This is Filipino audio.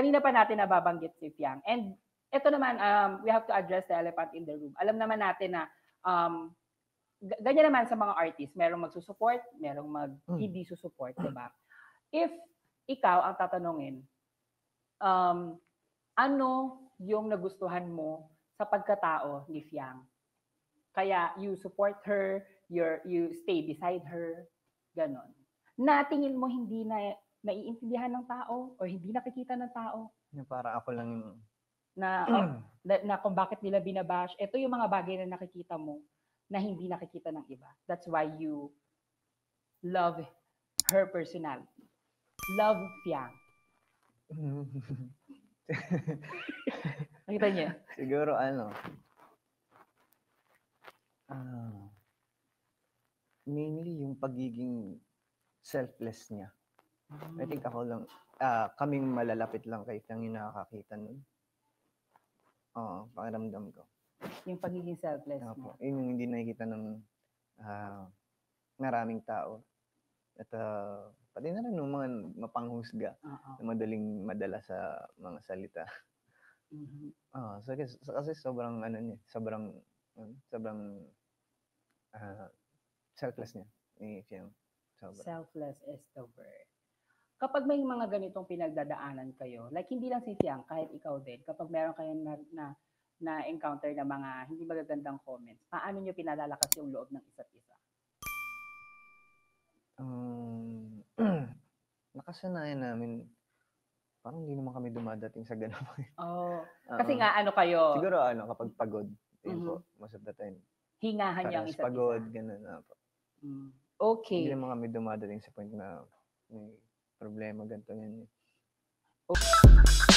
kanina pa natin nababanggit si Fiang. And ito naman, we have to address the elephant in the room. Alam naman natin na ganyan naman sa mga artists, merong magsusupport, merong hindi susupport, diba? If ikaw ang tatanungin, ano yung nagustuhan mo sa pagkatao ni Fiang? Kaya you support her, you stay beside her, ganon. Na tingin mo hindi na naiintindihan ng tao or hindi nakikita ng tao? Para ako lang yung... Na kung bakit nila binabash. Ito yung mga bagay na nakikita mo na hindi nakikita ng iba. That's why you love her personality. Love Fiang. Nakita niya? Siguro mainly yung pagiging selfless niya. I think ako lang, kaming malalapit lang kay Fiang yung nakakakita nun. Pakiramdam ko. Yung pagiging selfless mo. Yun yung hindi nakikita ng maraming tao. At pati na rin ng mga mapanghusga na madaling madala sa mga salita. So kasi sobrang sobrang selfless niya ni Fiang. Selfless is the word. Kapag may mga ganitong pinagdadaanan kayo, like hindi lang si Fiang, kahit ikaw din, kapag meron kayong na-encounter na mga hindi magagandang comments, paano nyo pinalalakas yung loob ng isa't isa? Nakasanayan namin, parang hindi naman kami dumadating sa ganun. Kasi nga kayo? Siguro kapag pagod, yun po, most of the time. Hingahan niyo ang isa't pagod, ganun na po. Okay. Hindi naman kami dumadating sa point na may problema, ganito, yan. Okay.